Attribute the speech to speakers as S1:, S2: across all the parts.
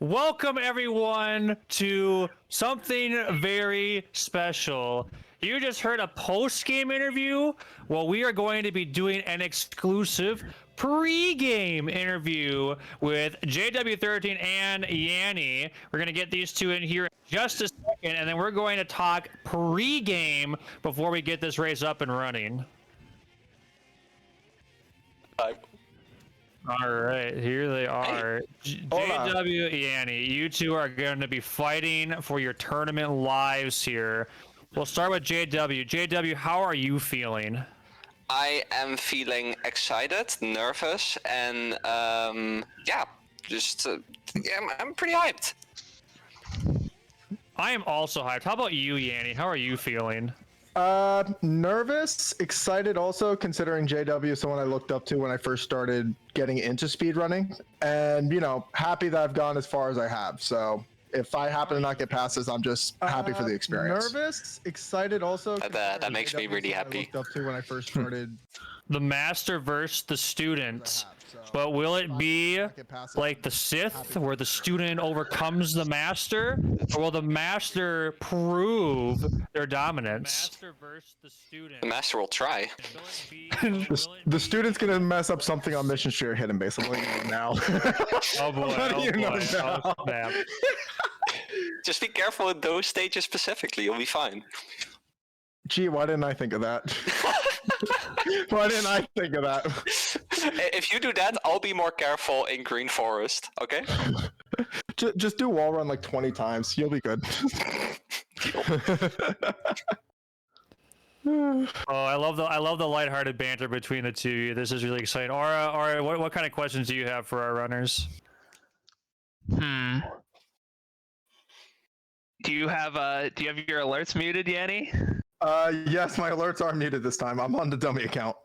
S1: Welcome everyone to something very special. You just heard a post-game interview. Well, we are going to be doing an exclusive pre-game interview with jw13 and Yanni. We're going to get these two in here in just a second, and then we're going to talk pre-game before we get this race up and running. All right, here they are. JW, Yanni, you two are going to be fighting for your tournament lives here. We'll start with JW. JW, how are you feeling?
S2: I am feeling excited, nervous, and yeah, just I'm pretty hyped.
S1: I am also hyped. How about you, Yanni? How are you feeling?
S3: Nervous, excited also, considering JW is someone I looked up to when I first started getting into speedrunning, and you know, happy that I've gone as far as I have. So if I happen to not get past this, I'm just happy for the experience. Nervous, excited also.
S2: That makes me really happy.
S3: I looked up to when I first started.
S1: The master versus the student. But will it be like the Sith, where the student overcomes the master, or will the master prove their dominance?
S2: The master will try.
S3: The student's gonna mess up something on mission street or hit him, basically. Now.
S1: Oh boy! Oh boy! Oh, snap.
S2: Just be careful in those stages specifically. You'll be fine.
S3: Gee, why didn't I think of that? Why didn't I think of that?
S2: If you do that, I'll be more careful in Green Forest. Okay.
S3: Just do wall run like 20 times. You'll be good.
S1: Oh, I love the lighthearted banter between the two of you. This is really exciting. Aura, what kind of questions do you have for our runners?
S4: Do you have your alerts muted, Yanni?
S3: Yes, my alerts are muted this time. I'm on the dummy account.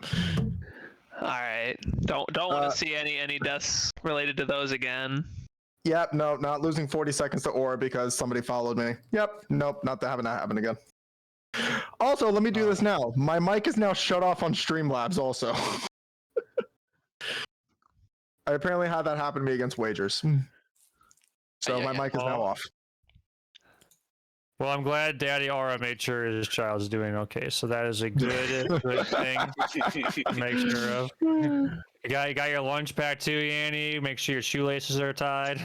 S4: All right. Don't want to see any deaths related to those again.
S3: Yep, no, not losing 40 seconds to Aura because somebody followed me. Yep, nope, not having that happen again. Also, let me do this now. My mic is now shut off on Streamlabs also. I apparently had that happen to me against wagers. So my mic is now off.
S1: Well, I'm glad Daddy Aura made sure his child's doing okay. So that is a good thing to make sure of. You got your lunch pack too, Yanni. Make sure your shoelaces are tied.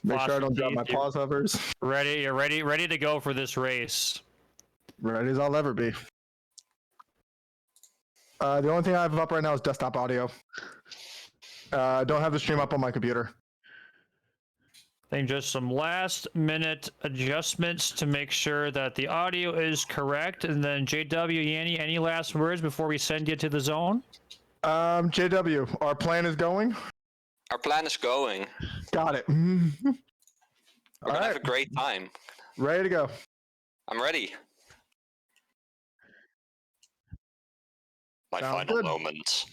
S3: Make sure I don't drop my paws hovers.
S1: You're ready to go for this race.
S3: Ready as I'll ever be. The only thing I have up right now is desktop audio. Don't have the stream up on my computer.
S1: I think just some last minute adjustments to make sure that the audio is correct. And then JW, Yanni, any last words before we send you to the zone?
S3: JW, our plan is going?
S2: Our plan is going.
S3: Got it.
S2: We're gonna have a great time.
S3: Ready to go.
S2: I'm ready. My
S3: Sounds
S2: final
S3: good.
S2: moments.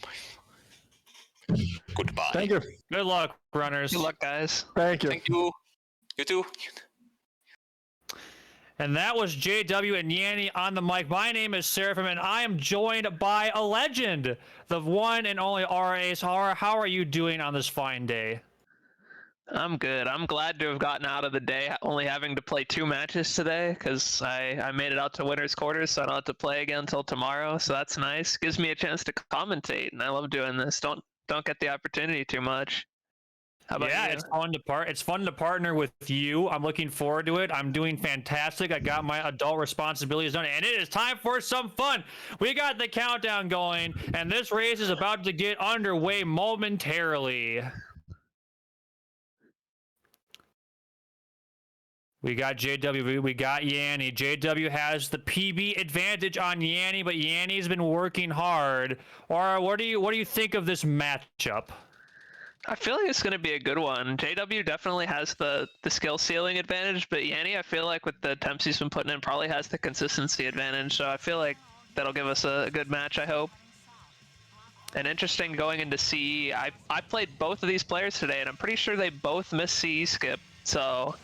S2: Goodbye.
S3: Thank you.
S1: Good luck, runners.
S4: Good luck, guys.
S3: Thank you.
S2: Thank you. You too.
S1: And that was JW and Yanni on the mic. My name is Seraphim, and I am joined by a legend, the one and only RA. How are you doing on this fine day?
S4: I'm good. I'm glad to have gotten out of the day only having to play 2 matches today because I made it out to winner's quarters, so I don't have to play again until tomorrow. So that's nice. Gives me a chance to commentate, and I love doing this. Don't get the opportunity too much. How about you?
S1: It's fun to partner with you. I'm looking forward to it. I'm doing fantastic. I got my adult responsibilities done, and it is time for some fun. We got the countdown going, and this race is about to get underway momentarily. We got JW, we got Yanni. JW has the PB advantage on Yanni, but Yanni's been working hard. Or what do you think of this matchup?
S4: I feel like it's going to be a good one. JW definitely has the skill ceiling advantage, but Yanni, I feel like with the attempts he's been putting in, probably has the consistency advantage. So I feel like that'll give us a good match, I hope. And interesting going into CE, I played both of these players today, and I'm pretty sure they both missed CE skip. So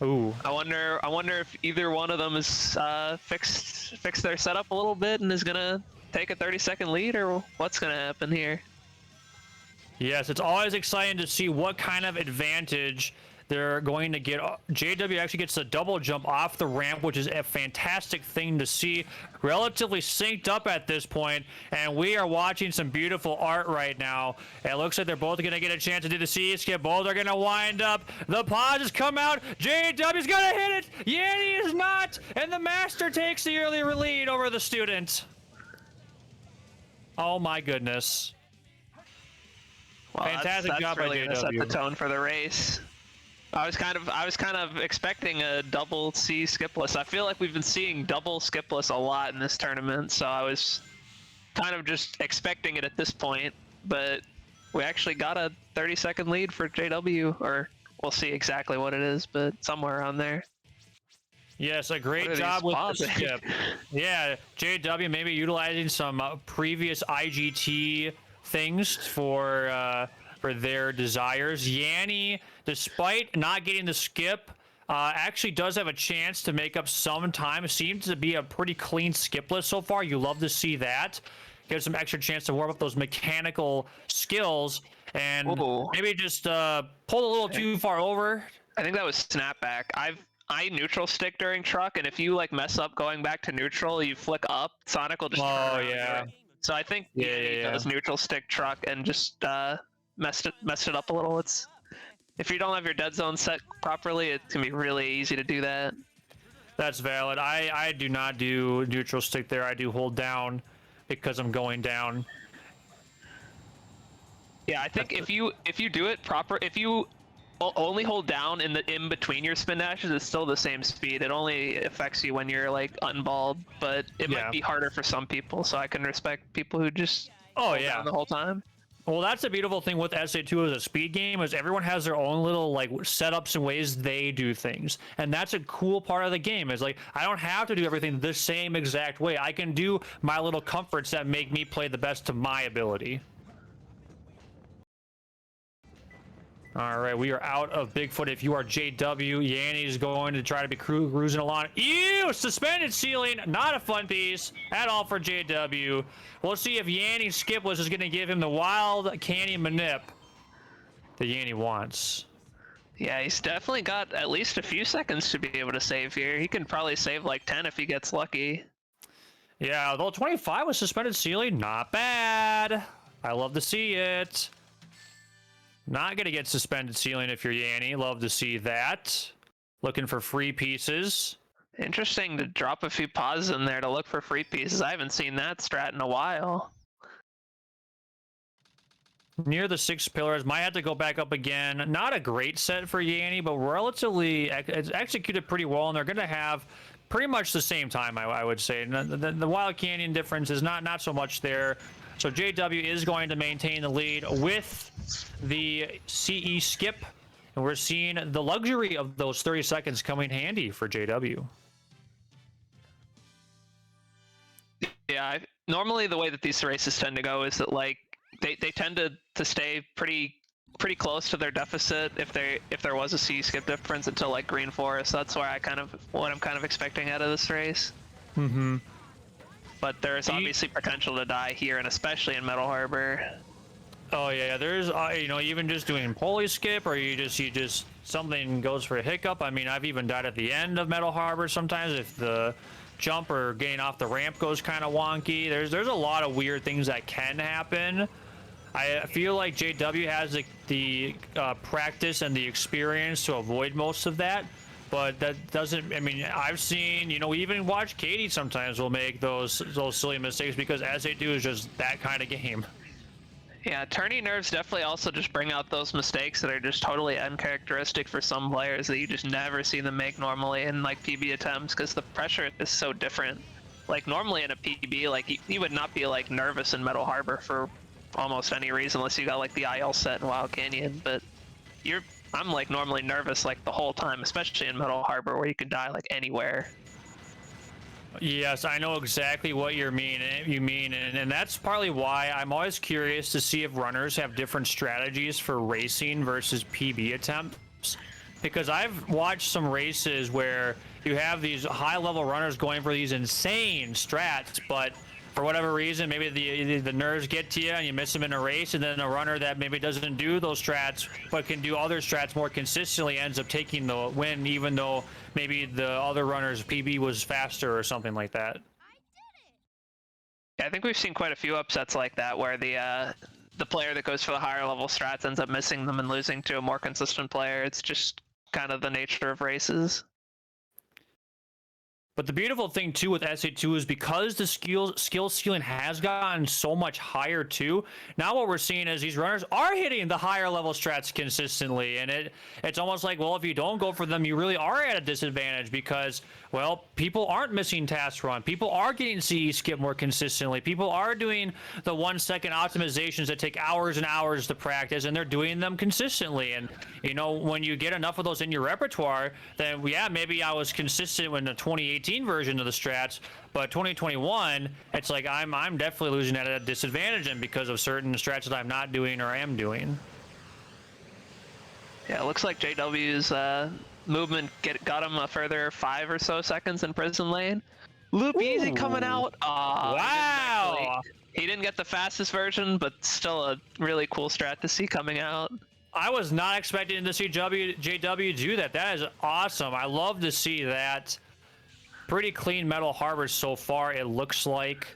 S1: ooh,
S4: I wonder if either one of them is fixed their setup a little bit and is going to take a 30-second lead, or what's going to happen here.
S1: Yes, it's always exciting to see what kind of advantage They're going to get JW actually gets a double jump off the ramp, which is a fantastic thing to see. Relatively synced up at this point, and we are watching some beautiful art right now. It looks like they're both going to get a chance to do the C skip. Both are going to wind up. The pauses come out. JW's going to hit it. Yanni is not, and the master takes the early lead over the student. Oh my goodness.
S4: Well,
S1: Fantastic
S4: that's
S1: job
S4: really
S1: by
S4: gonna set the
S1: JW.
S4: tone for the race. I was kind of expecting a double C skipless. I feel like we've been seeing double skipless a lot in this tournament, so I was kind of just expecting it at this point. But we actually got a 30-second lead for JW, or we'll see exactly what it is, but somewhere around there.
S1: Yes, a great
S4: What are
S1: job
S4: these
S1: with the
S4: pausing?
S1: skip. Yeah, JW maybe utilizing some previous IGT things for their desires. Yanni, despite not getting the skip, actually does have a chance to make up some time. Seems to be a pretty clean skip list so far. You love to see that. Gives some extra chance to warm up those mechanical skills and
S4: Ooh.
S1: maybe just pull a little too far over.
S4: I think that was snapback. I neutral stick during truck, and if you like mess up going back to neutral, you flick up, Sonic will just turn around and do
S1: yeah.
S4: it. So I think
S1: Yeah,
S4: he
S1: yeah.
S4: does neutral stick truck and just messed it up a little. It's if you don't have your dead zone set properly, it can be really easy to do that.
S1: That's valid. I do not do neutral stick there. I do hold down because I'm going down.
S4: Yeah, I think if you do it proper, if you only hold down in between your spin dashes, it's still the same speed. It only affects you when you're like unballed, but it might be harder for some people. So I can respect people who just hold down the whole time.
S1: Well, that's the beautiful thing with SA2 as a speed game is everyone has their own little like setups and ways they do things, and that's a cool part of the game. Is like I don't have to do everything the same exact way. I can do my little comforts that make me play the best to my ability. All right, we are out of Bigfoot. If you are JW, Yanni's going to try to be cruising along. Ew, suspended ceiling. Not a fun piece at all for JW. We'll see if Yanni skipless is going to give him the wild canny manip that Yanni wants.
S4: Yeah, he's definitely got at least a few seconds to be able to save here. He can probably save like 10 if he gets lucky.
S1: Yeah, although 25 with suspended ceiling, not bad. I love to see it. Not gonna get suspended ceiling if you're Yanni. Love to see that. Looking for free pieces.
S4: Interesting to drop a few pauses in there to look for free pieces. I haven't seen that strat in a while.
S1: Near the 6 pillars, might have to go back up again. Not a great set for Yanni, but relatively it's executed pretty well, and they're gonna have pretty much the same time, I would say. The Wild Canyon difference is not so much there. So JW is going to maintain the lead with the CE skip, and we're seeing the luxury of those 30 seconds coming handy for JW.
S4: Yeah, normally the way that these races tend to go is that like they tend to stay pretty close to their deficit if there was a C skip difference until like Green Forest. That's why what I'm kind of expecting out of this race.
S1: Mm-hmm.
S4: But there's obviously potential to die here, and especially in Metal Harbor.
S1: Oh yeah, there's you know, even just doing pulley skip, or you just something goes for a hiccup. I mean, I've even died at the end of Metal Harbor sometimes if the jump or getting off the ramp goes kind of wonky. There's a lot of weird things that can happen. I feel like JW has the practice and the experience to avoid most of that. But that doesn't, I mean, I've seen, you know, we even watch Katie sometimes will make those silly mistakes because SA2 is just that kind of game.
S4: Yeah, turning nerves definitely also just bring out those mistakes that are just totally uncharacteristic for some players that you just never see them make normally in like PB attempts because the pressure is so different. Like normally in a PB, like you would not be like nervous in Metal Harbor for almost any reason unless you got like the IL set in Wild Canyon, but I'm like normally nervous like the whole time, especially in Metal Harbor where you could die like anywhere.
S1: Yes, I know exactly what you mean, and that's partly why I'm always curious to see if runners have different strategies for racing versus PB attempts. Because I've watched some races where you have these high-level runners going for these insane strats, but for whatever reason, maybe the nerves get to you and you miss them in a race, and then a runner that maybe doesn't do those strats but can do other strats more consistently ends up taking the win, even though maybe the other runner's PB was faster or something like that.
S4: Yeah, I think we've seen quite a few upsets like that where the player that goes for the higher level strats ends up missing them and losing to a more consistent player. It's just kind of the nature of races.
S1: But the beautiful thing too with SA2 is because the skill ceiling has gotten so much higher too. Now what we're seeing is these runners are hitting the higher level strats consistently, and it's almost like, well, if you don't go for them, you really are at a disadvantage because, well, people aren't missing task run, people are getting CE skip more consistently, people are doing the 1 second optimizations that take hours and hours to practice, and they're doing them consistently. And you know, when you get enough of those in your repertoire, then yeah, maybe I was consistent when the 2018 version of the strats, but 2021, it's like I'm definitely losing at a disadvantage, and because of certain strats that I'm not doing or am doing.
S4: Yeah, it looks like JW's movement got him a further 5 or so seconds in prison lane. Loop easy coming out.
S1: Wow!
S4: He didn't get the fastest version, but still a really cool strat to see coming out.
S1: I was not expecting to see JW do that. That is awesome. I love to see that. Pretty clean Metal Harbor so far, it looks like.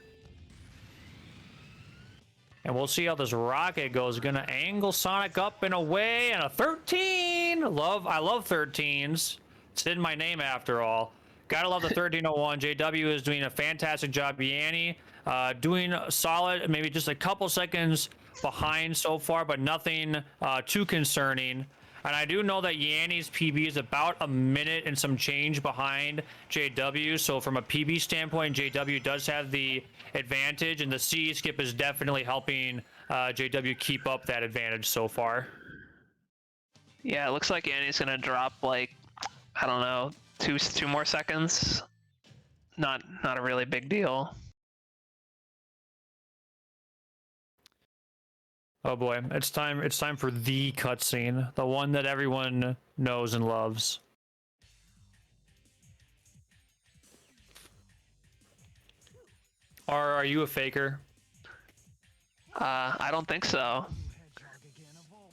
S1: And we'll see how this rocket goes. Gonna angle Sonic up and away, and a 13! I love 13s. It's in my name after all. Gotta love the 1301. JW is doing a fantastic job. Yanni doing solid, maybe just a couple seconds behind so far, but nothing too concerning. And I do know that Yanni's PB is about a minute and some change behind JW. So from a PB standpoint, JW does have the advantage, and the C skip is definitely helping JW keep up that advantage so far.
S4: Yeah, it looks like Yanni's gonna drop like, I don't know, two more seconds. Not a really big deal.
S1: Oh boy, it's time for the cutscene, the one that everyone knows and loves. Are you a faker?
S4: I don't think so.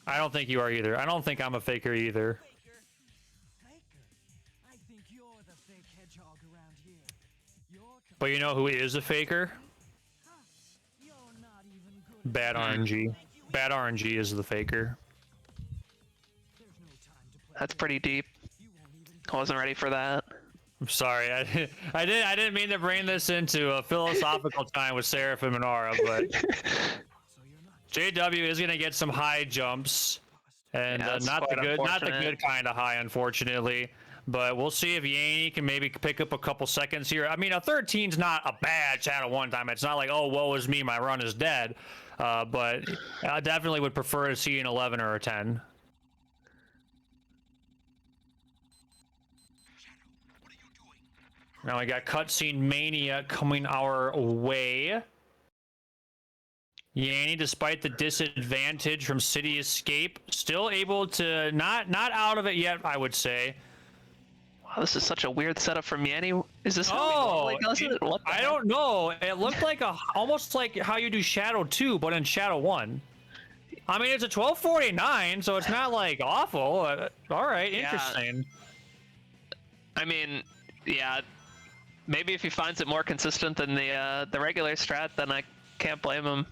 S1: I don't think you are either. I don't think I'm a faker either. But you know who is a faker? Bad RNG. Bad RNG is the faker.
S4: That's pretty deep. I wasn't ready for that.
S1: I'm sorry. I didn't mean to bring this into a philosophical time with Seraphim and Aura, but JW is gonna get some high jumps, and
S4: Yeah,
S1: not the good kind of high, unfortunately. But we'll see if Yanni can maybe pick up a couple seconds here. I mean, a 13's not a bad Shadow 1 time. It's not like, oh, woe is me, my run is dead. But I definitely would prefer to see an 11 or a 10. Now we got Cutscene Mania coming our way. Yanni, despite the disadvantage from City Escape, still able to not out of it yet, I would say.
S4: Wow, this is such a weird setup from Yanni. Is this how
S1: Oh,
S4: he does it? What the
S1: I
S4: heck?
S1: don't know. It looked like almost like how you do Shadow 2, but in Shadow 1. I mean, it's a 1249, so it's not like awful. All right, interesting.
S4: I mean, yeah. Maybe if he finds it more consistent than the regular strat, then I can't blame him.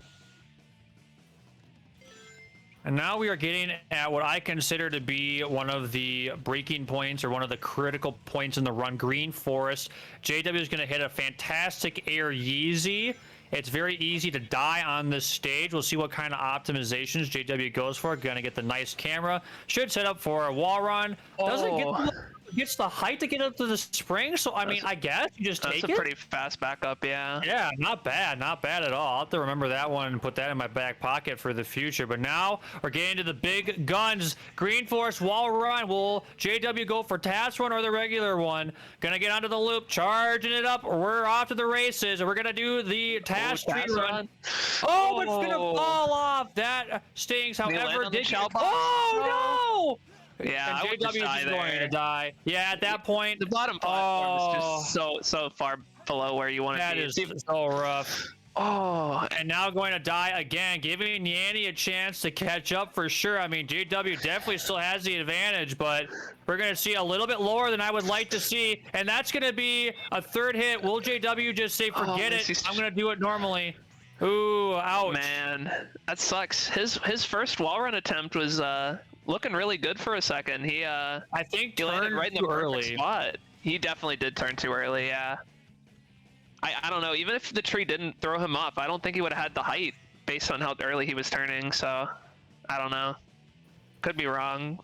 S1: And now we are getting at what I consider to be one of the breaking points, or one of the critical points in the run. Green Forest. JW is going to hit a fantastic air Yeezy. It's very easy to die on this stage. We'll see what kind of optimizations JW goes for. Going to get the nice camera. Should set up for a wall run. Doesn't gets the height to get up to the spring, so I mean, I guess you just take it.
S4: That's a pretty fast backup, yeah.
S1: Yeah, not bad at all. I'll have to remember that one and put that in my back pocket for the future. But now we're getting to the big guns. Green Forest wall run. Will JW go for task run or the regular one? Gonna get onto the loop, charging it up. We're off to the races, and we're gonna do the task run. Oh, it's gonna fall off. That stings. However, did you? Oh no!
S4: Yeah,
S1: and JW is going to die. Yeah, at that point,
S4: the bottom platform is just so far below where you want it to be.
S1: That is so rough.
S4: Oh,
S1: And now going to die again, giving Yanni a chance to catch up for sure. I mean, JW definitely still has the advantage, but we're going to see a little bit lower than I would like to see. And that's going to be a third hit. Will JW just say, forget it, I'm going to do it normally? Ooh, ouch.
S4: man, that sucks. His first wall run attempt was looking really good for a second. He
S1: I think
S4: he landed
S1: turned
S4: right in the
S1: too
S4: perfect
S1: early.
S4: spot. He definitely did turn too early, yeah. I don't know, even if the tree didn't throw him up, I don't think he would have had the height based on how early he was turning, so I don't know. Could be wrong.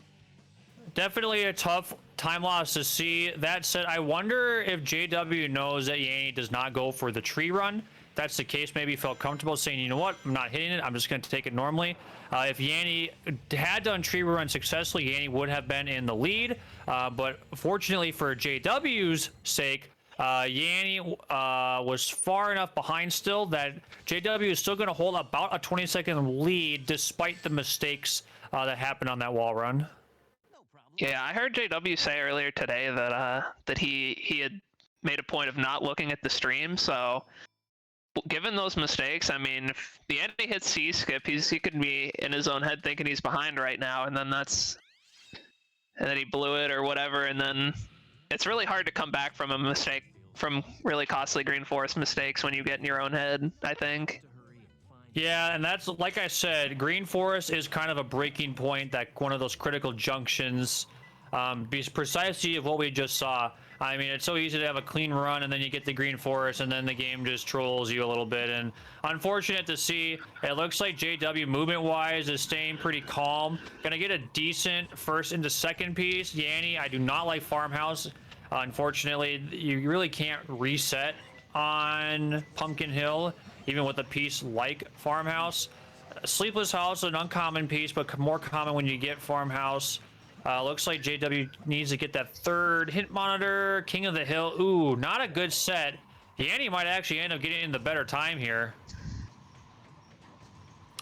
S1: Definitely a tough time loss to see. That said, I wonder if JW knows that Yanni does not go for the tree run. If that's the case, maybe he felt comfortable saying, you know what, I'm not hitting it, I'm just going to take it normally. If Yanni had done tree run successfully, Yanni would have been in the lead. But fortunately for JW's sake, Yanni was far enough behind still that JW is still going to hold about a 20-second lead despite the mistakes that happened on that wall run.
S4: Yeah, I heard JW say earlier today that he had made a point of not looking at the stream, so given those mistakes, I mean, if the enemy hits C-skip, he could be in his own head thinking he's behind right now, and then he blew it or whatever, and then it's really hard to come back from a mistake, from really costly Green Forest mistakes when you get in your own head, I think.
S1: Yeah, and that's, like I said, Green Forest is kind of a breaking point, that one of those critical junctions, because precisely of what we just saw. I mean, it's so easy to have a clean run, and then you get the Green Forest, and then the game just trolls you a little bit. And unfortunate to see. It looks like JW, movement-wise, is staying pretty calm. Gonna get a decent first into second piece. Yanni, I do not like Farmhouse. Unfortunately, you really can't reset on Pumpkin Hill, even with a piece like Farmhouse. Sleepless House is an uncommon piece, but more common when you get Farmhouse. Looks like JW needs to get that third hit monitor. King of the Hill. Ooh, not a good set. Yanni might actually end up getting in the better time here.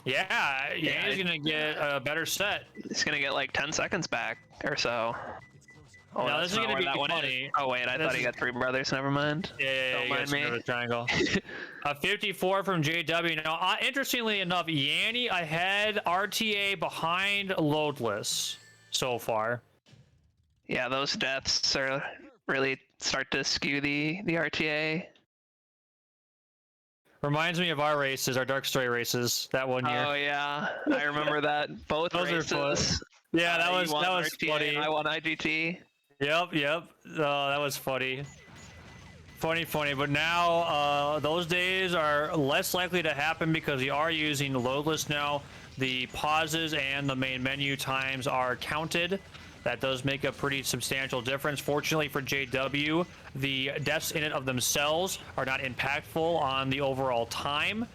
S1: Yeah, Yanni's gonna get a better set.
S4: He's gonna get like 10 seconds back or so. Oh,
S1: no, this is gonna be
S4: that
S1: funny.
S4: Oh wait, I thought he got three brothers. Never mind.
S1: Yeah,
S4: Don't mind me.
S1: The triangle. A 54 from JW. Now, interestingly enough, Yanni ahead, RTA behind Loadless so far.
S4: Yeah, those deaths are really start to skew the RTA.
S1: Reminds me of our races, our Dark Story races, that one year.
S4: Oh yeah, I remember that. Both
S1: Those
S4: races.
S1: are fun. Yeah, that was
S4: RTA
S1: funny.
S4: And I won IGT.
S1: Yep. Oh, that was funny. Funny. But now those days are less likely to happen because we are using Loadless now. The pauses and the main menu times are counted. That does make a pretty substantial difference. Fortunately for JW, the deaths in and of themselves are not impactful on the overall time.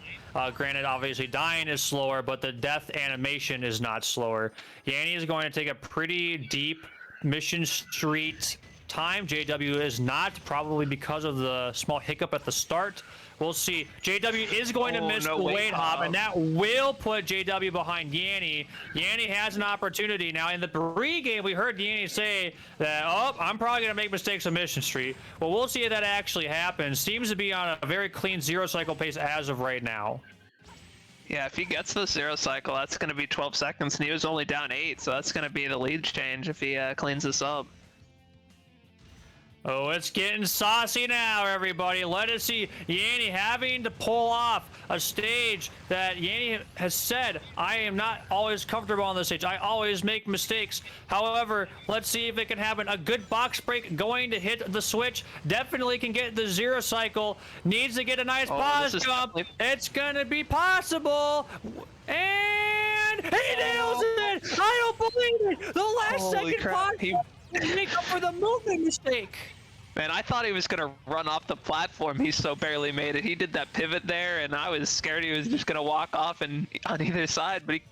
S1: Granted, obviously dying is slower, but the death animation is not slower. Yanni is going to take a pretty deep Mission Street time. JW is not, probably because of the small hiccup at the start. We'll see. JW is going to miss the weight hop, and that will put JW behind Yanni. Yanni has an opportunity. Now, in the pre-game, we heard Yanni say that, oh, I'm probably going to make mistakes on Mission Street. Well, we'll see if that actually happens. Seems to be on a very clean zero-cycle pace as of right now.
S4: Yeah, if he gets the zero cycle, that's going to be 12 seconds, and he was only down 8, so that's going to be the lead change if he cleans this up.
S1: Oh, it's getting saucy now, everybody. Let us see Yanni having to pull off a stage that Yanni has said, I am not always comfortable on this stage. I always make mistakes. However, let's see if it can happen. A good box break going to hit the switch. Definitely can get the zero cycle. Needs to get a nice pause jump. It's going to be possible. And he nails it. I don't believe it. The last second pause make up for the movement mistake.
S4: Man, I thought he was going to run off the platform. He so barely made it. He did that pivot there, and I was scared he was just going to walk off and on either side, but he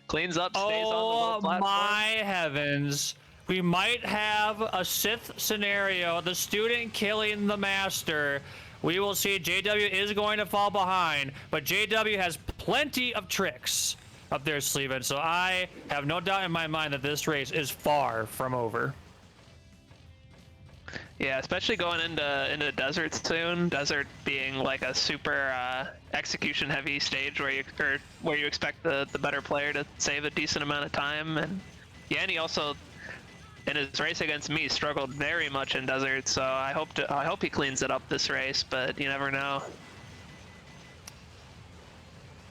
S4: cleans up, stays on the low platform.
S1: Oh, my heavens. We might have a Sith scenario, the student killing the master. We will see. JW is going to fall behind, but JW has plenty of tricks up their sleeve, and so I have no doubt in my mind that this race is far from over.
S4: Yeah, especially going into Desert soon. Desert being like a super execution heavy stage where you expect the better player to save a decent amount of time. And Yanni also in his race against me struggled very much in Desert, so I hope he cleans it up this race, but you never know.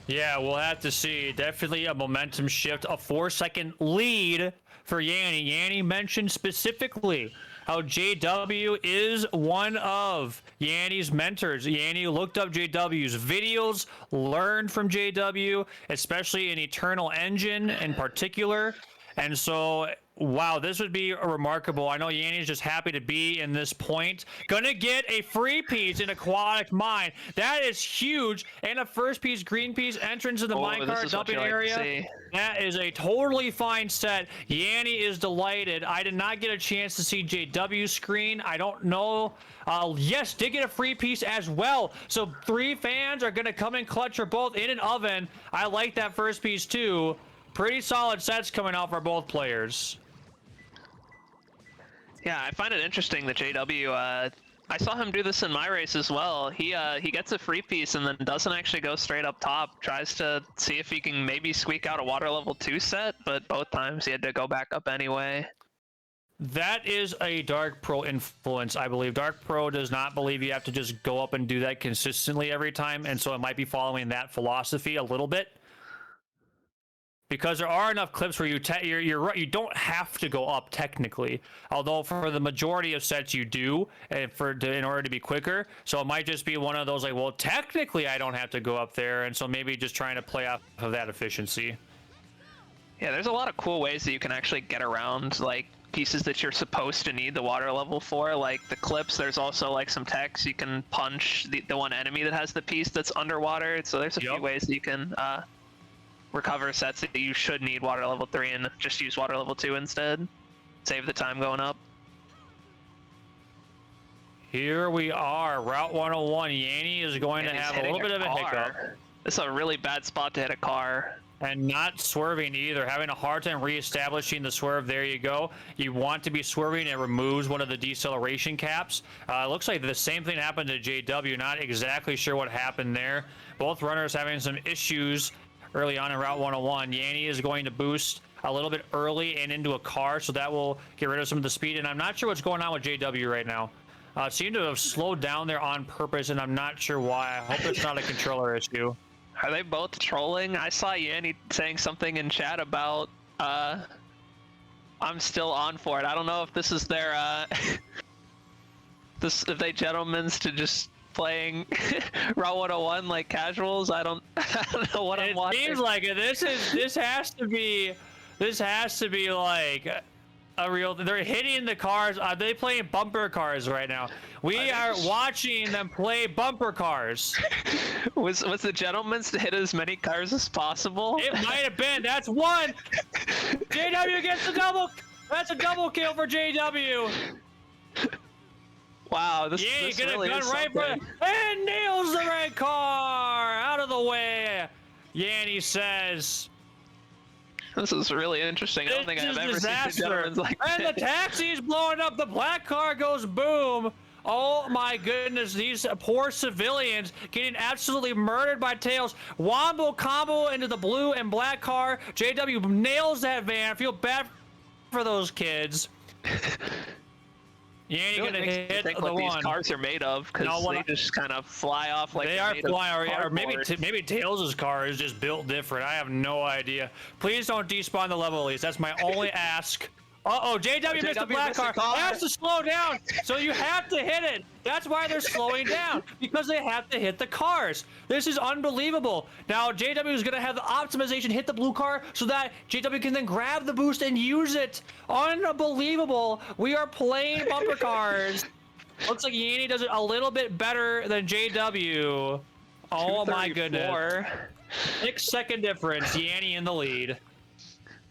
S1: Yeah, we'll have to see. Definitely a momentum shift, a 4-second lead for Yanni. Yanni mentioned specifically how JW is one of Yanni's mentors. Yanni looked up JW's videos, learned from JW, especially in Eternal Engine in particular. And so, wow, this would be remarkable. I know Yanni's just happy to be in this point. Gonna get a free piece in Aquatic Mine. That is huge. And a first piece, green piece, entrance in the minecart dumping area. That is a totally fine set. Yanni is delighted. I did not get a chance to see JW's screen. I don't know. Yes, did get a free piece as well. So 3 fans are gonna come in clutch for both in an oven. I like that first piece too. Pretty solid sets coming out for both players.
S4: Yeah, I find it interesting that JW, I saw him do this in my race as well. He gets a free piece and then doesn't actually go straight up top. Tries to see if he can maybe squeak out a water level 2 set, but both times he had to go back up anyway.
S1: That is a Dark Pro influence, I believe. Dark Pro does not believe you have to just go up and do that consistently every time, and so it might be following that philosophy a little bit. Because there are enough clips where you're right, you don't have to go up technically. Although for the majority of sets you do, in order to be quicker. So it might just be one of those like, well, technically I don't have to go up there, and so maybe just trying to play off of that efficiency.
S4: Yeah, there's a lot of cool ways that you can actually get around like pieces that you're supposed to need the water level for, like the clips. There's also like some techs you can punch the one enemy that has the piece that's underwater. So there's a few ways that you can recover sets that you should need water level 3 and just use water level 2 instead. Save the time going up.
S1: Here we are, Route 101. Yanni is going to have a little bit of a hiccup.
S4: This is a really bad spot to hit a car.
S1: And not swerving either, having a hard time reestablishing the swerve. There you go. You want to be swerving, it removes one of the deceleration caps. It looks like the same thing happened to JW. Not exactly sure what happened there. Both runners having some issues early on in Route 101. Yanni is going to boost a little bit early and into a car, so that will get rid of some of the speed. And I'm not sure what's going on with JW right now. Seemed to have slowed down there on purpose, and I'm not sure why. I hope it's not a controller issue.
S4: Are they both trolling? I saw Yanni saying something in chat about, I'm still on for it. I don't know if this is their, if they gentlemen's to just playing Route 101 like casuals. I don't know what I'm watching.
S1: It seems like it. This has to be like a real. They're hitting the cars. Are they playing bumper cars right now? We are watching them play bumper cars.
S4: Was the gentleman's to hit as many cars as possible?
S1: It might have been. That's one. JW gets the double. That's a double kill for JW.
S4: Wow, this
S1: get
S4: really
S1: a gun
S4: is
S1: right for
S4: something.
S1: and nails the red car out of the way. Yanni says.
S4: This is really interesting. I don't think I've ever seen the gentleman's like this.
S1: And the taxi's blowing up. The black car goes boom. Oh my goodness, these poor civilians getting absolutely murdered by Tails. Wombo combo into the blue and black car. JW nails that van. I feel bad for those kids. Yanni gonna hit the
S4: what
S1: one.
S4: These cars are made of, because they just kind of fly off like
S1: they are flying, or maybe Tails' car is just built different. I have no idea. Please don't despawn the level, at least. That's my only ask. Uh-oh, JW missed the black car. It has to slow down, so you have to hit it. That's why they're slowing down, because they have to hit the cars. This is unbelievable. Now, JW is going to have the optimization hit the blue car so that JW can then grab the boost and use it. Unbelievable. We are playing bumper cars. Looks like Yanni does it a little bit better than JW. Oh my goodness. 6-second difference, Yanni in the lead.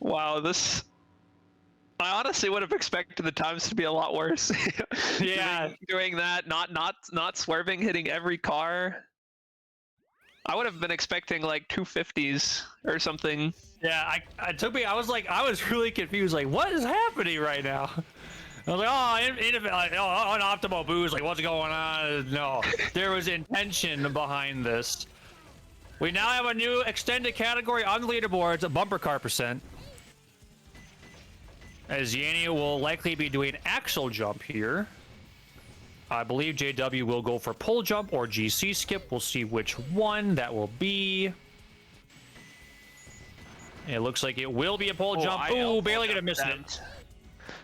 S4: Wow, this... I honestly would have expected the times to be a lot worse.
S1: Yeah,
S4: doing that, not swerving, hitting every car. I would have been expecting like 250s or something.
S1: Yeah, I was really confused. Like, what is happening right now? I was like, unoptimal boost, like what's going on? No, there was intention behind this. We now have a new extended category on the leaderboards, a bumper car percent. As Yanni will likely be doing axle jump here. I believe JW will go for pull jump or GC skip. We'll see which one that will be. It looks like it will be a pull jump. Ooh, barely gonna miss it.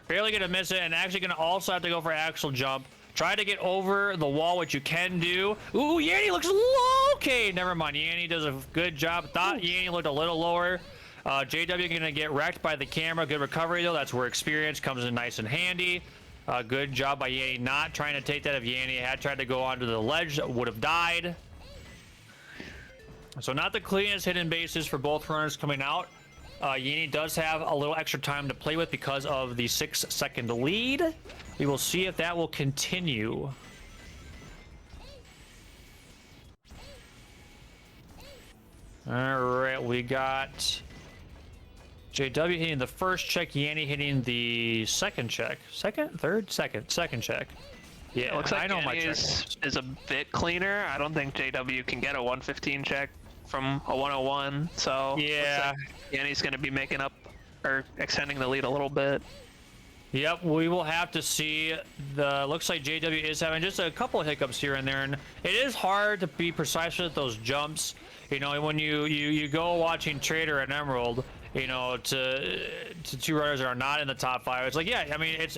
S1: Barely gonna miss it, and actually gonna also have to go for axle jump. Try to get over the wall, which you can do. Ooh, Yanni looks low. Okay, never mind. Yanni does a good job. Thought Yanni looked a little lower. JW gonna get wrecked by the camera. Good recovery though. That's where experience comes in nice and handy. Good job by Yanni not trying to take that. If Yanni had tried to go onto the ledge, would have died. So not the cleanest hidden bases for both runners coming out. Yanni does have a little extra time to play with because of the 6-second lead. We will see if that will continue. All right, we got JW hitting the first check, Yanni hitting the second check. Second check. Yeah,
S4: It looks like
S1: I know my
S4: Yanni
S1: check.
S4: is a bit cleaner. I don't think JW can get a 115 check from a 101, so
S1: Yeah.
S4: looks like Yanni's going to be making up or extending the lead a little bit.
S1: Yep, we will have to see. Looks like JW is having just a couple of hiccups here and there, and it is hard to be precise with those jumps. You know, when you go watching Trader and Emerald, you know, to two runners that are not in the top 5. It's like, yeah, I mean, it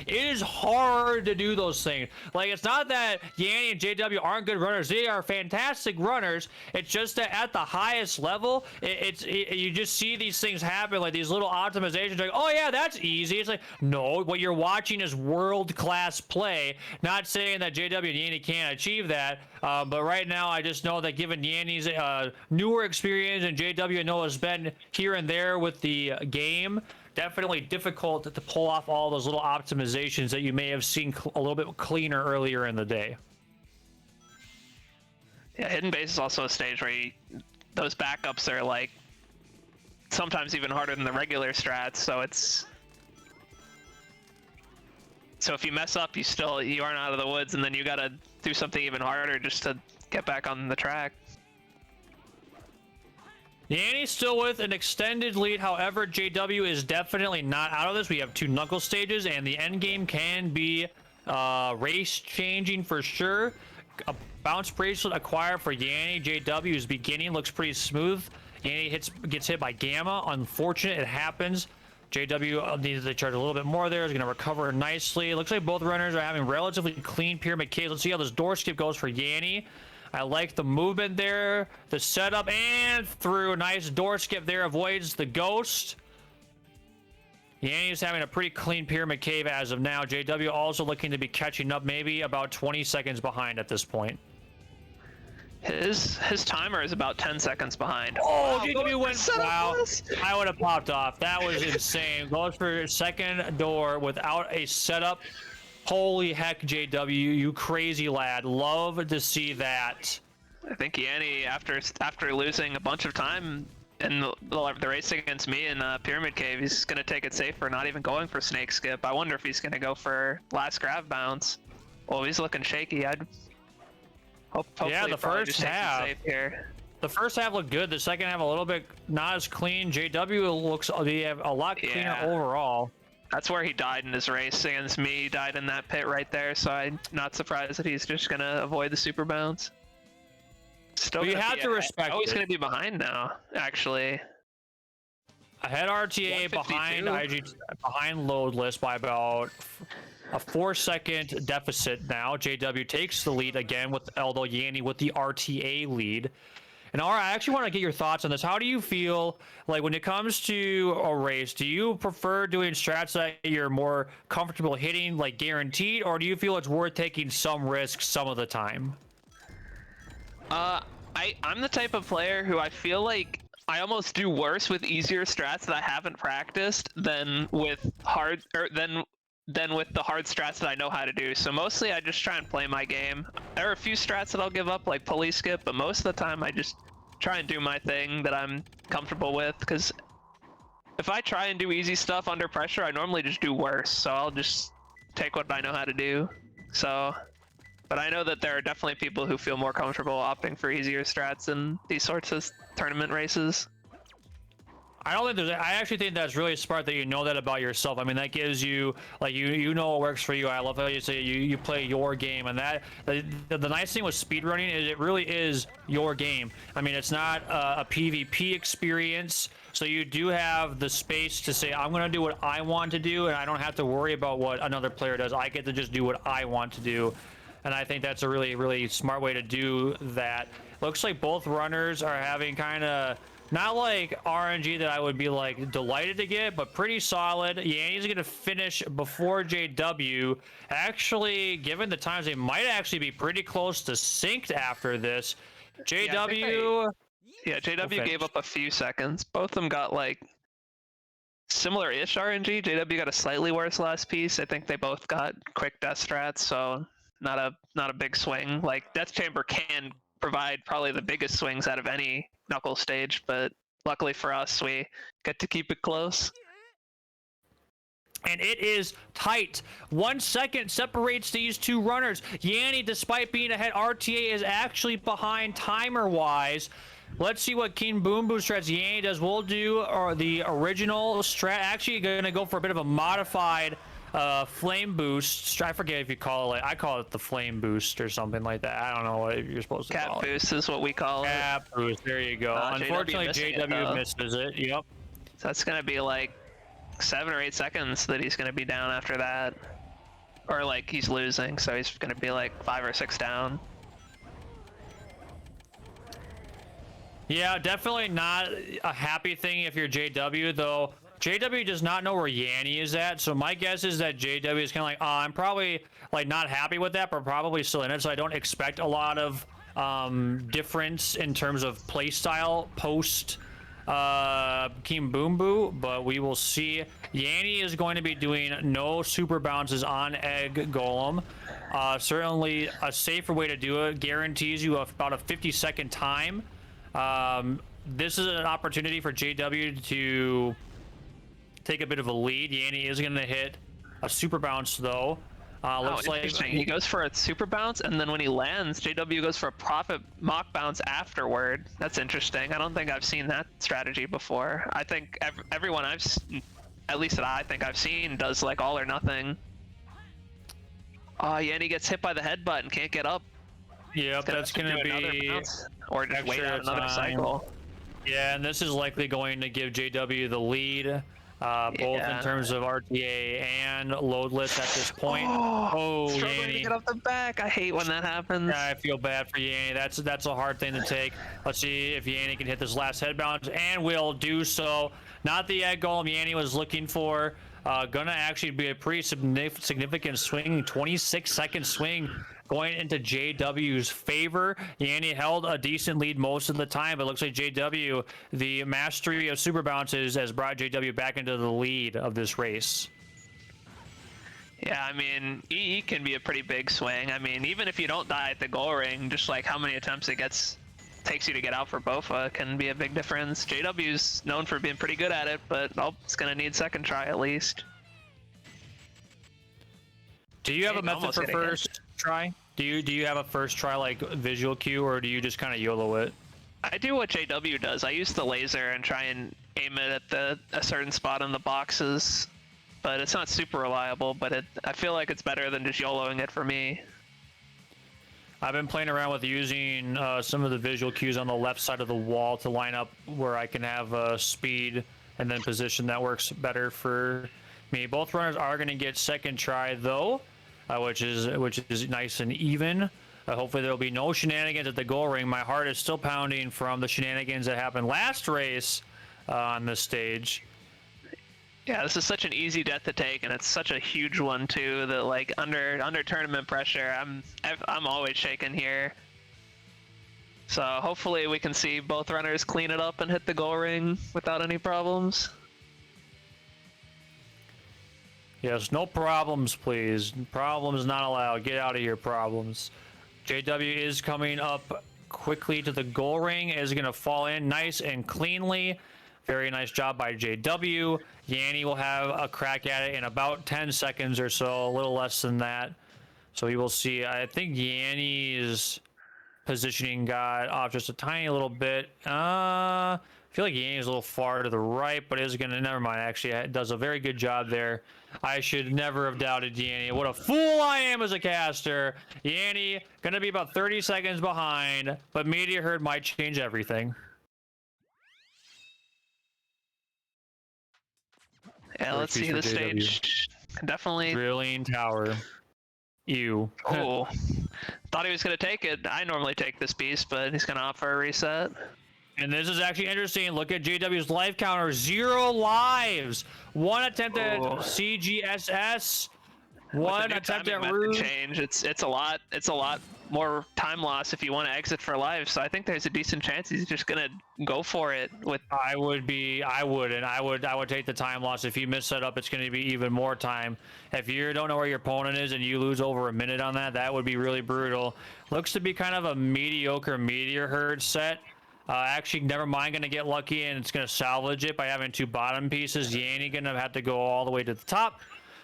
S1: is hard to do those things. Like, it's not that Yanni and JW aren't good runners. They are fantastic runners. It's just that at the highest level, you just see these things happen, like these little optimizations. Like, oh yeah, that's easy. It's like, no, what you're watching is world-class play. Not saying that JW and Yanni can't achieve that, but right now I just know that given Yanni's newer experience and JW I know has been here and there with the game, definitely difficult to pull off all those little optimizations that you may have seen a little bit cleaner earlier in the day.
S4: Yeah, hidden base is also a stage where those backups are like sometimes even harder than the regular strats, so if you mess up, you aren't out of the woods, and then you gotta do something even harder just to get back on the track.
S1: Yanni's still with an extended lead. However, JW is definitely not out of this. We have 2 knuckle stages, and the end game can be race changing for sure. A bounce bracelet acquired for Yanni. JW's beginning looks pretty smooth. Yanni gets hit by Gamma. Unfortunate, it happens. JW needs to charge a little bit more there. Is going to recover nicely. It looks like both runners are having relatively clean pyramid caves. Let's see how this door skip goes for Yanni. I like the movement there, the setup, and through. Nice door skip there, avoids the ghost. Yanni's having a pretty clean pyramid cave as of now. JW also looking to be catching up, maybe about 20 seconds behind at this point.
S4: His timer is about 10 seconds behind.
S1: Oh, JW went, wow, I would have popped off. That was insane. Goes for second door without a setup. Holy heck, JW, you crazy lad. Love to see that.
S4: I think Yanni, after losing a bunch of time in the race against me in Pyramid Cave, he's going to take it safer, not even going for snake skip. I wonder if he's going to go for last grab bounce. Well, he's looking shaky. Hopefully
S1: yeah, the first half.
S4: Safe here.
S1: The first half looked good. The second half a little bit not as clean. JW looks a lot cleaner overall.
S4: That's where he died in his race against me. He died in that pit right there, so I'm not surprised that he's just gonna avoid the super bounce. Still,
S1: you have to respect.
S4: Oh, he's gonna be behind now. Actually,
S1: ahead RTA, behind behind load list by about a 4-second deficit now. JW takes the lead again with Eldo Yanni with the RTA lead. And Ara, I actually want to get your thoughts on this. How do you feel like when it comes to a race? Do you prefer doing strats that you're more comfortable hitting, like guaranteed, or do you feel it's worth taking some risks some of the time?
S4: I'm the type of player who I feel like I almost do worse with easier strats that I haven't practiced than with than with the hard strats that I know how to do. So mostly I just try and play my game. There are a few strats that I'll give up, like pulley skip, but most of the time I just try and do my thing that I'm comfortable with, because if I try and do easy stuff under pressure, I normally just do worse. So I'll just take what I know how to do. So, but I know that there are definitely people who feel more comfortable opting for easier strats in these sorts of tournament races.
S1: I don't think there's. I actually think that's really smart that you know that about yourself. I mean, that gives you like you know what works for you. I love how you say you play your game, and that the nice thing with speedrunning is it really is your game. I mean, it's not a PvP experience, so you do have the space to say I'm going to do what I want to do, and I don't have to worry about what another player does. I get to just do what I want to do, and I think that's a really smart way to do that. Looks like both runners are having kind of. Not like RNG that I would be like delighted to get, but pretty solid. Yanni's gonna finish before JW. Actually, given the times, they might actually be pretty close to synced after this. JW.
S4: Yeah, JW gave up a few seconds. Both of them got like similar-ish RNG. JW got a slightly worse last piece. I think they both got quick death strats, so not a big swing. Like Death Chamber can provide probably the biggest swings out of any knuckle stage, but luckily for us, we get to keep it close.
S1: And it is tight. 1 second separates these two runners. Yanni, despite being ahead, RTA is actually behind timer-wise. Let's see what King Boom Boom strats Yanni does. We'll do the original strat. Actually, going to go for a bit of a modified flame boost. I forget if you call it. I call it the flame boost or something like that. I don't know what you're supposed to call it.
S4: Cat boost is what we call it.
S1: Cat boost. There you go. Unfortunately, JW misses it. Yep.
S4: So that's gonna be like 7 or 8 seconds that he's gonna be down after that, or like he's losing. So he's gonna be like 5 or 6 down.
S1: Yeah, definitely not a happy thing if you're JW though. JW does not know where Yanni is at, so my guess is that JW is kind of like, I'm probably like not happy with that, but probably still in it. So I don't expect a lot of difference in terms of play style post King Boom Boo, but we will see. Yanni is going to be doing no super bounces on Egg Golem. Certainly a safer way to do it. Guarantees you about a 50-second time. This is an opportunity for JW to take a bit of a lead. Yanni is going to hit a super bounce though. Looks like
S4: he goes for a super bounce, and then when he lands, JW goes for a profit mock bounce afterward. That's interesting. I don't think I've seen that strategy before. I think everyone at least that I think I've seen, does like all or nothing. Yanni gets hit by the headbutt and can't get up.
S1: Yep, that's going to be
S4: bounce, or just wait out another cycle.
S1: Yeah, and this is likely going to give JW the lead. Both in terms of RTA and loadless at this point.
S4: Struggling
S1: Yanni.
S4: to get off the back. I hate when that happens.
S1: Yeah, I feel bad for Yanni. That's a hard thing to take. Let's see if Yanni can hit this last head bounce, and will do so. Not the egg golem Yanni was looking for. Gonna actually be a pretty significant swing, 26-second swing going into JW's favor. Yanni held a decent lead most of the time, but it looks like JW, the mastery of super bounces, has brought JW back into the lead of this race.
S4: Yeah, I mean, EE can be a pretty big swing. I mean, even if you don't die at the goal ring, just like how many attempts it takes you to get out for BOFA can be a big difference. JW's known for being pretty good at it, but it's gonna need second try at least.
S1: Do you have a method for first try? Do you have a first try like visual cue, or do you just kind of YOLO it?
S4: I do what JW does. I use the laser and try and aim it at a certain spot in the boxes, but it's not super reliable. But I feel like it's better than just YOLOing it for me.
S1: I've been playing around with using some of the visual cues on the left side of the wall to line up where I can have speed and then position that works better for me. Both runners are going to get second try though, which is nice and even. Hopefully there'll be no shenanigans at the goal ring. My heart is still pounding from the shenanigans that happened last race on this stage.
S4: Yeah, this is such an easy death to take, and it's such a huge one too. That like under tournament pressure, I'm always shaking here. So hopefully we can see both runners clean it up and hit the goal ring without any problems.
S1: Yes, no problems, please. Problems not allowed. Get out of here, problems. JW is coming up quickly to the goal ring. Is going to fall in nice and cleanly. Very nice job by JW. Yanni will have a crack at it in about 10 seconds or so, a little less than that. So we will see. I think Yanni's positioning got off just a tiny little bit. I feel like Yanni's a little far to the right, but is gonna, never mind, actually it does a very good job there. I should never have doubted Yanni. What a fool I am as a caster. Yanni gonna be about 30 seconds behind, but Meteor Herd might change everything.
S4: Yeah, let's see the stage. Definitely.
S1: Drilling tower. Ew.
S4: Oh, thought he was gonna take it. I normally take this beast, but he's gonna opt for a reset.
S1: And this is actually interesting. Look at JW's life counter. 0 lives. 1 attempt at CGSS. 1 attempt at Rouge.
S4: Change. It's a lot. It's a lot more time loss if you want to exit for life. So I think there's a decent chance he's just gonna go for it. With
S1: I would take the time loss. If you miss that up, it's going to be even more time. If you don't know where your opponent is and you lose over a minute on that, that would be really brutal. Looks to be kind of a mediocre Meteor Herd set. Actually, never mind, going to get lucky and it's going to salvage it by having 2 bottom pieces. Yanni going to have to go all the way to the top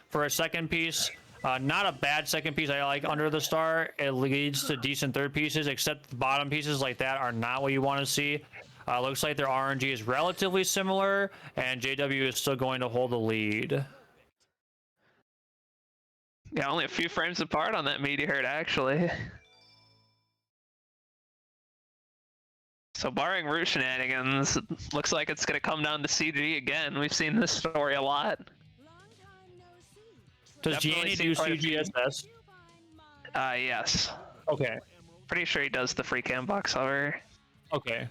S1: for a second piece. Not a bad second piece. I like under the star. It leads to decent third pieces, except the bottom pieces like that are not what you want to see. Looks like their RNG is relatively similar, and JW is still going to hold the lead.
S4: Yeah, only a few frames apart on that Meteor Herd, actually. So barring root shenanigans, it looks like it's going to come down to CG again. We've seen this story a lot.
S1: Does Yanni do CGSS?
S4: Yes.
S1: Okay.
S4: Pretty sure he does the free cam box hover.
S1: Okay.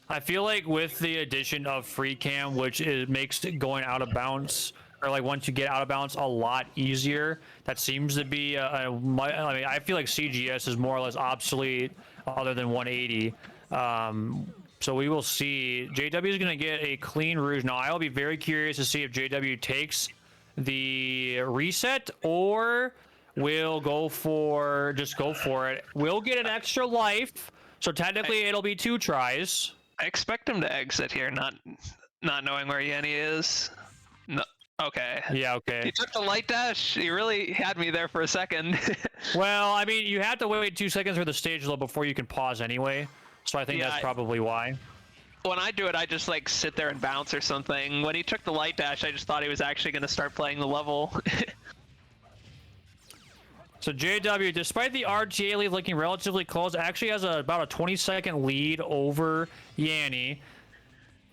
S1: I feel like with the addition of free cam, which makes it going out of bounds, or like once you get out of bounds, a lot easier. That seems to be I mean, I feel like CGS is more or less obsolete, other than 180. So we will see. JW is going to get a clean Rouge. Now I will be very curious to see if JW takes the reset or will go for it. We'll get an extra life, so technically it'll be 2 tries.
S4: I expect him to exit here, not knowing where Yanni is. No. Okay.
S1: Yeah, okay.
S4: He took the light dash. He really had me there for a second.
S1: Well, I mean, you have to wait 2 seconds for the stage load before you can pause anyway. So I think that's probably why.
S4: When I do it, I just like sit there and bounce or something. When he took the light dash, I just thought he was actually going to start playing the level.
S1: So JW, despite the RTA lead looking relatively close, actually has about a 20-second lead over Yanni.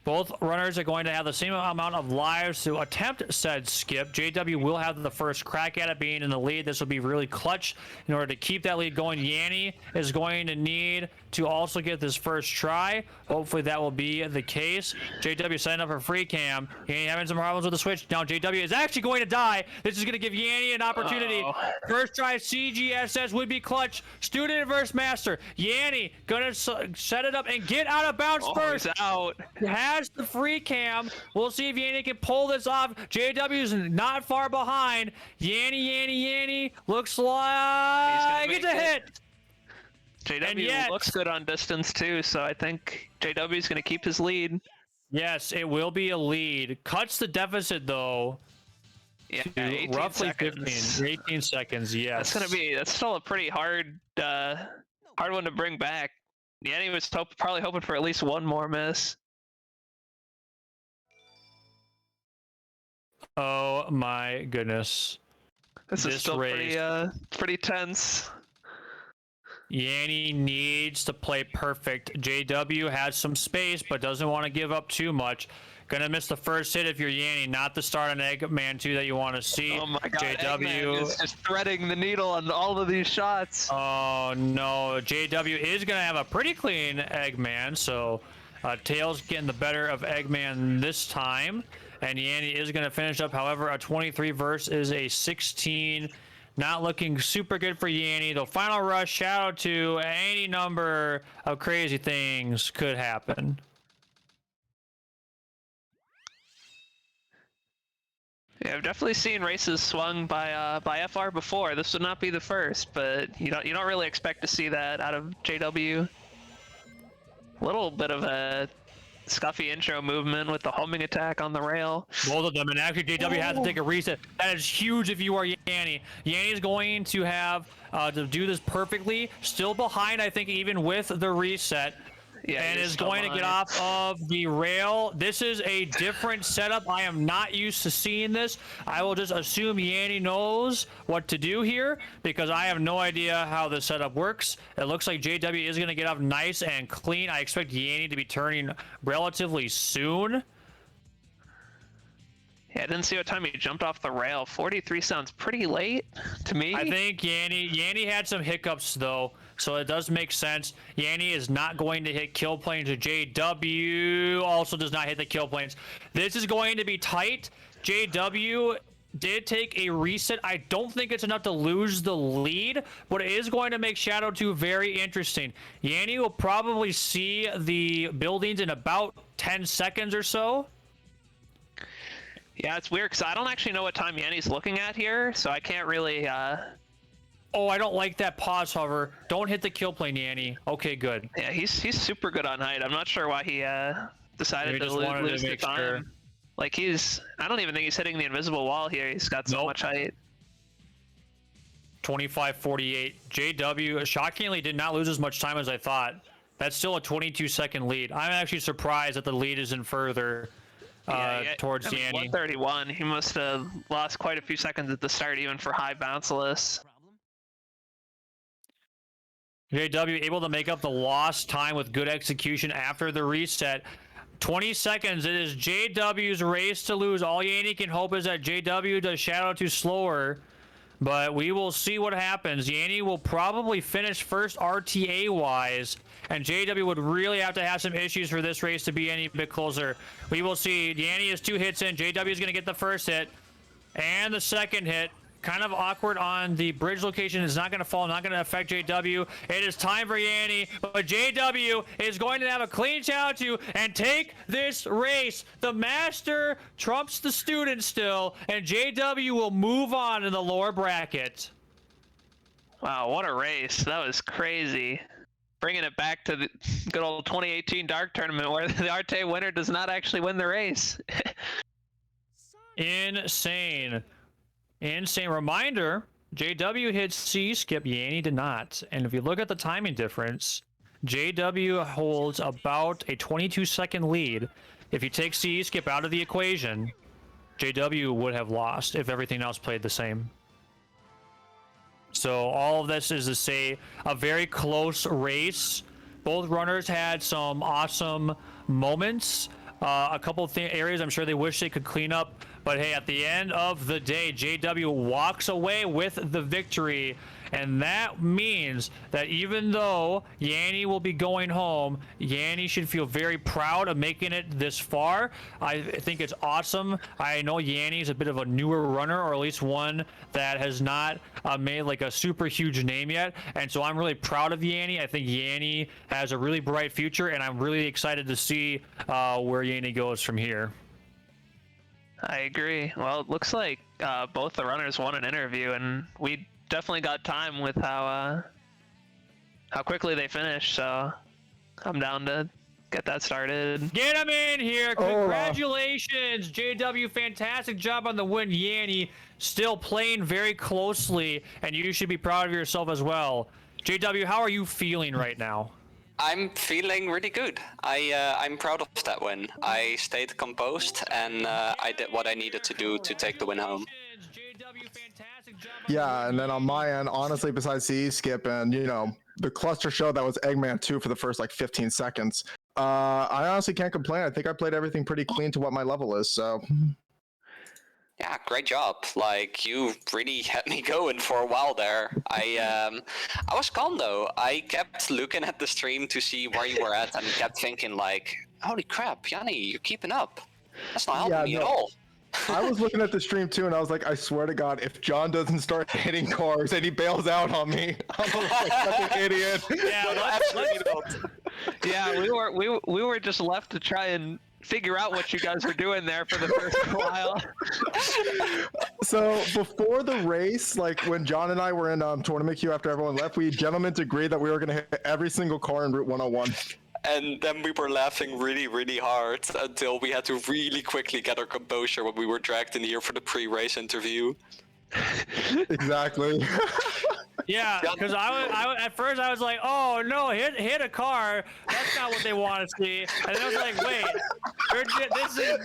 S1: Both runners are going to have the same amount of lives to attempt said skip. JW will have the first crack at it, being in the lead. This will be really clutch in order to keep that lead going. Yanni is going to need to also get this first try. Hopefully that will be the case. JW setting up for free cam. Yanni having some problems with the switch. Now JW is actually going to die. This is going to give Yanni an opportunity. First try CGSS would be clutch. Student versus master. Yanni going to set it up and get out of bounds first.
S4: He's out.
S1: Has the free cam. We'll see if Yanni can pull this off. JW's not far behind. Yanni looks like it's a hit.
S4: JW looks good on distance too, so I think JW's going to keep his lead.
S1: Yes, it will be a lead. Cuts the deficit though.
S4: Yeah,
S1: to roughly 18 seconds. Yes.
S4: That's still a pretty hard one to bring back. Yanni was probably hoping for at least one more miss.
S1: Oh my goodness.
S4: This is still pretty tense.
S1: Yanni needs to play perfect. JW has some space, but doesn't want to give up too much. Gonna miss the first hit if you're Yanni, not the start on Eggman 2 that you want to see.
S4: Oh my god,
S1: JW
S4: Eggman is just threading the needle on all of these shots.
S1: Oh no, JW is gonna have a pretty clean Eggman, so Tails getting the better of Eggman this time. And Yanni is going to finish up. However, a 23 verse is a 16. Not looking super good for Yanni. The final rush, Shadow 2, any number of crazy things could happen.
S4: Yeah, I've definitely seen races swung by FR before. This would not be the first, but you don't really expect to see that out of JW. A little bit of a scuffy intro movement with the homing attack on the rail.
S1: Both of them, and actually JW has to take a reset. That is huge if you are Yanni. Yanni is going to have to do this perfectly. Still behind, I think, even with the reset.
S4: Yeah,
S1: And
S4: he's
S1: is
S4: still
S1: going to get
S4: behind.
S1: off of the rail. This is a different setup. I am not used to seeing this. I will just assume Yanni knows what to do here because I have no idea how the setup works. It looks like JW is going to get off nice and clean. I expect Yanni to be turning relatively soon.
S4: Yeah, I didn't see what time he jumped off the rail. 43 sounds pretty late to me.
S1: I think Yanni had some hiccups though, so it does make sense. Yanni is not going to hit kill planes. JW also does not hit the kill planes. This is going to be tight. JW did take a reset. I don't think it's enough to lose the lead, but it is going to make Shadow 2 very interesting. Yanni will probably see the buildings in about 10 seconds or so.
S4: Yeah, it's weird because I don't actually know what time Yanni's looking at here, so I can't really.
S1: Oh, I don't like that pause hover. Don't hit the kill plane, Yanni. Okay, good.
S4: Yeah, he's super good on height. I'm not sure why he decided
S1: Maybe
S4: to
S1: just wanted to
S4: lose the
S1: make
S4: time.
S1: sure.
S4: Like I don't even think he's hitting the invisible wall here. He's got so
S1: Nope.
S4: much height.
S1: 25:48. JW shockingly did not lose as much time as I thought. That's still a 22-second lead. I'm actually surprised that the lead isn't further towards
S4: I mean,
S1: Yanni.
S4: 131. He must have lost quite a few seconds at the start, even for high bounceless.
S1: JW able to make up the lost time with good execution after the reset. 20 seconds. It is JW's race to lose. All Yanni can hope is that JW does Shadow 2 slower. But we will see what happens. Yanni will probably finish first RTA-wise, and JW would really have to have some issues for this race to be any bit closer. We will see. Yanni is 2 hits in. JW is going to get the first hit and the second hit. Kind of awkward on the bridge location. It's not going to fall, not going to affect JW. It is time for Yanni, but JW is going to have a clean Shadow 2 and take this race. The master trumps the student still, and JW will move on in the lower bracket.
S4: Wow, what a race. That was crazy. Bringing it back to the good old 2018 Dark Tournament where the RTA winner does not actually win the race.
S1: Insane. Insane. Reminder, JW hit C skip, Yanni did not. And if you look at the timing difference, JW holds about a 22-second lead. If you take C skip out of the equation, JW would have lost if everything else played the same. So all of this is to say a very close race. Both runners had some awesome moments. A couple of areas I'm sure they wish they could clean up. But hey, at the end of the day, JW walks away with the victory. And that means that even though Yanni will be going home, Yanni should feel very proud of making it this far. I think it's awesome. I know Yanni is a bit of a newer runner, or at least one that has not made like a super huge name yet. And so I'm really proud of Yanni. I think Yanni has a really bright future, and I'm really excited to see where Yanni goes from here.
S4: I agree. Well, it looks like both the runners won an interview, and we definitely got time with how quickly they finished. So I'm down to get that started.
S1: Get him in here! Congratulations, JW! Fantastic job on the win. Yanni still playing very closely, and you should be proud of yourself as well. JW, how are you feeling right now?
S2: I'm feeling really good. I'm proud of that win. I stayed composed and I did what I needed to do to take the win home.
S3: Yeah, and then on my end, honestly, besides the skip and, you know, the cluster show that was Eggman 2 for the first like 15 seconds, I honestly can't complain. I think I played everything pretty clean to what my level is, so.
S2: Yeah, great job. Like, you really had me going for a while there. I was calm though. I kept looking at the stream to see where you were at and kept thinking like, holy crap, Yanni, you're keeping up. That's not helping me at all.
S3: I was looking at the stream too, and I was like, I swear to God, if John doesn't start hitting cars and he bails out on me, I'm gonna look like such an idiot.
S1: Yeah,
S4: Yeah, we were just left to try and figure out what you guys were doing there for the first while.
S3: So before the race, like when John and I were in tournament queue after everyone left, we gentlemen agreed that we were going to hit every single car in Route 101.
S2: And then we were laughing really, really hard until we had to really quickly get our composure when we were dragged in here for the pre-race interview.
S3: Exactly.
S1: Yeah, because at first I was like, oh no, hit a car. That's not what they want to see. And then I was like, wait,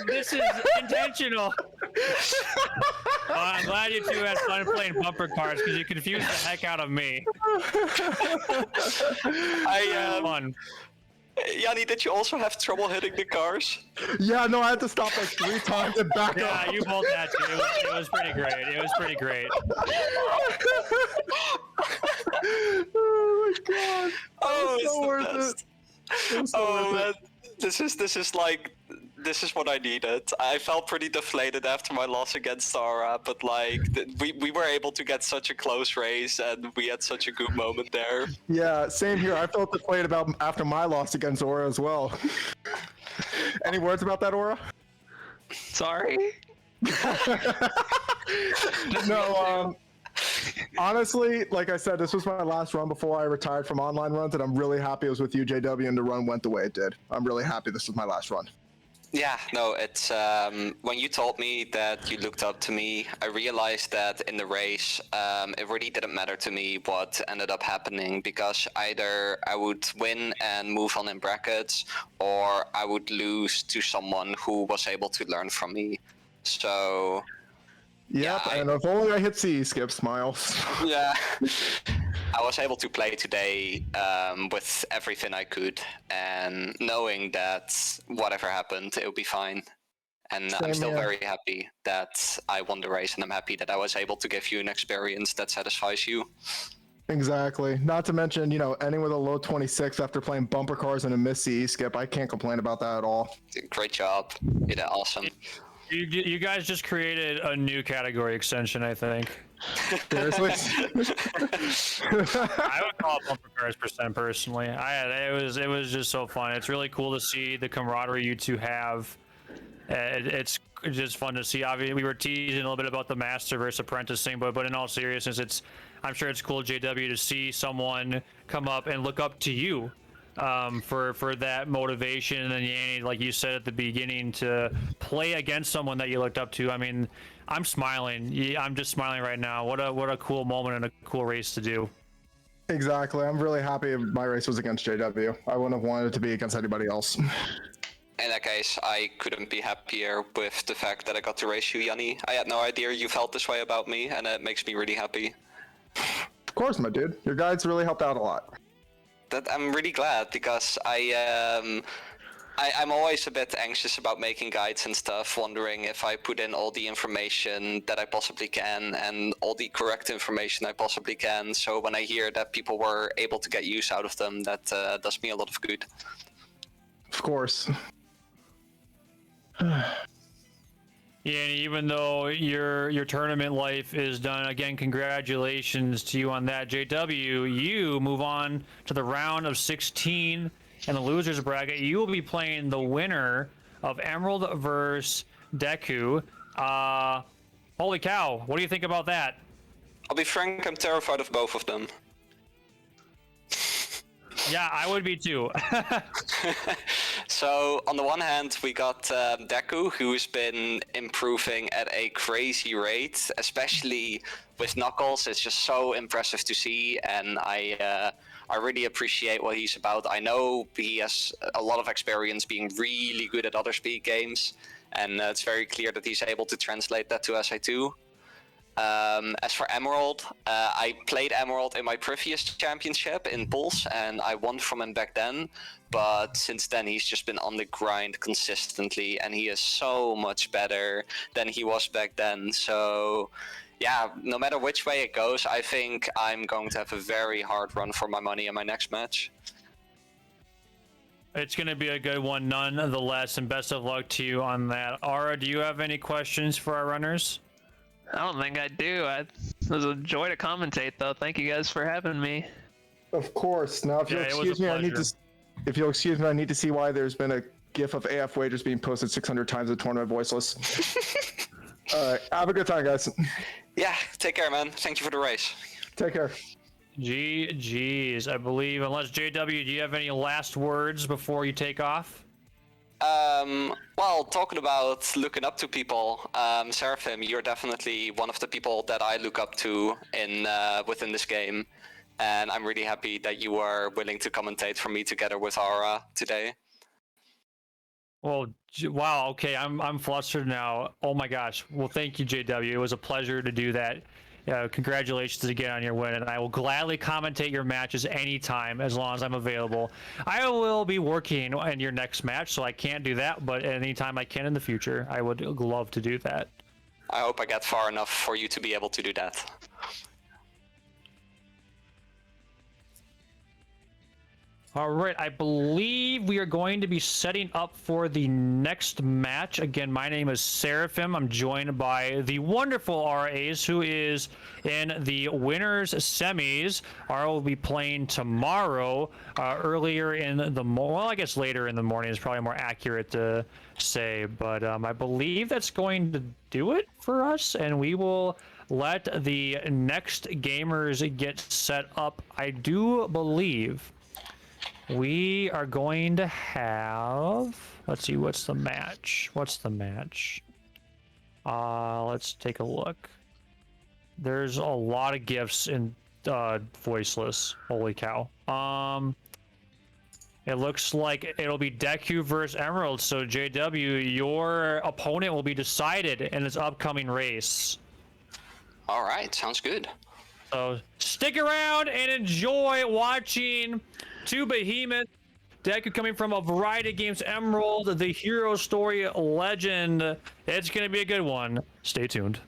S1: this is intentional. I'm glad you two had fun playing bumper cars because you confused the heck out of me. Fun.
S2: Yanni, did you also have trouble hitting the cars?
S3: Yeah, no, I had to stop like 3 times and back up.
S1: Yeah, you both had to. It was pretty great. It was pretty great.
S3: Oh my god.
S2: Oh,
S3: It's
S2: it's
S3: so
S2: the
S3: worth
S2: best.
S3: it. It's so
S2: Oh
S3: worth
S2: man,
S3: it.
S2: this is what I needed. I felt pretty deflated after my loss against Zara, but like we were able to get such a close race and we had such a good moment there.
S3: Yeah, same here. I felt deflated about after my loss against Aura as well. Any words about that, Aura?
S4: Sorry.
S3: No, honestly, like I said, this was my last run before I retired from online runs, and I'm really happy it was with you, JW, and the run went the way it did. I'm really happy this was my last run.
S2: Yeah, no, it's when you told me that you looked up to me, I realized that in the race, it really didn't matter to me what ended up happening because either I would win and move on in brackets, or I would lose to someone who was able to learn from me. So
S3: Yep,
S2: Yeah,
S3: and if only I hit C, Skip smiles.
S2: yeah, I was able to play today with everything I could, and knowing that whatever happened, it'll be fine. And I'm
S3: Same
S2: still
S3: here.
S2: very happy that I won the race, and I'm happy that I was able to give you an experience that satisfies you.
S3: Exactly. Not to mention, you know, ending with a low 26 after playing bumper cars and a miss CE, Skip. I can't complain about that at all.
S2: Great job. You did awesome.
S1: You guys just created a new category extension, I think.
S3: Seriously?
S1: I would call it bumper cars % personally. It was just so fun. It's really cool to see the camaraderie you two have. It's just fun to see. Obviously, we were teasing a little bit about the master versus apprentice thing, but in all seriousness, I'm sure it's cool, JW, to see someone come up and look up to you for that motivation. And then Yanni, like you said at the beginning, to play against someone that you looked up to. I mean, I'm smiling. I'm just smiling right now. What a cool moment and a cool race to do.
S3: Exactly. I'm really happy my race was against JW. I wouldn't have wanted it to be against anybody else.
S2: In that case, I couldn't be happier with the fact that I got to race you, Yanni. I had no idea you felt this way about me, and it makes me really happy.
S3: Of course, my dude. Your guides really helped out a lot.
S2: That I'm really glad, because I'm always a bit anxious about making guides and stuff, wondering if I put in all the information that I possibly can and all the correct information I possibly can. So when I hear that people were able to get use out of them, that does me a lot of good.
S3: Of course.
S1: Yeah, and even though your tournament life is done, again, congratulations to you on that. JW, you move on to the round of 16 in the losers bracket. You will be playing the winner of Emerald versus Deku. Holy cow, what do you think about that?
S2: I'll be frank, I'm terrified of both of them.
S1: Yeah, I would be too.
S2: So on the one hand, we got Deku, who's been improving at a crazy rate, especially with Knuckles. It's just so impressive to see, and I really appreciate what he's about. I know he has a lot of experience being really good at other speed games, and it's very clear that he's able to translate that to SI2. As for Emerald, I played Emerald in my previous championship in Pulse, and I won from him back then. But since then, he's just been on the grind consistently, and he is so much better than he was back then. So, yeah, no matter which way it goes, I think I'm going to have a very hard run for my money in my next match.
S1: It's going to be a good one nonetheless, and best of luck to you on that. Aura, do you have any questions for our runners?
S4: I don't think I do. It was a joy to commentate, though. Thank you guys for having me.
S3: Of course. Now, if you'll
S1: Yeah, it was
S3: excuse
S1: a
S3: me, I need to see why there's been a GIF of AF wagers being posted 600 times at Tournament Voiceless. All right. Have a good time, guys.
S2: Yeah, take care, man. Thank you for the race.
S3: Take care.
S1: GG's, I believe. Unless JW, do you have any last words before you take off?
S2: Well, talking about looking up to people, Seraphim, you're definitely one of the people that I look up to in within this game, and I'm really happy that you are willing to commentate for me together with Aura today.
S1: Well, wow. Okay, I'm flustered now. Oh my gosh. Well, thank you, JW. It was a pleasure to do that. Congratulations again on your win, and I will gladly commentate your matches anytime as long as I'm available. I will be working in your next match, so I can't do that, but anytime I can in the future, I would love to do that.
S2: I hope I get far enough for you to be able to do that.
S1: All right, I believe we are going to be setting up for the next match. Again, my name is Seraphim. I'm joined by the wonderful RAs, who is in the winners semis. RA will be playing tomorrow, earlier in the well, I guess later in the morning is probably more accurate to say, but I believe that's going to do it for us, and we will let the next gamers get set up. I do believe we are going to have, let's see, what's the match? Let's take a look. There's a lot of gifts in voiceless. Holy cow. It looks like it'll be Deku versus Emerald. So JW, your opponent will be decided in this upcoming race.
S2: All right, sounds good.
S1: So stick around and enjoy watching two behemoths. Deku coming from a variety of games. Emerald, the hero story legend. It's going to be a good one. Stay tuned.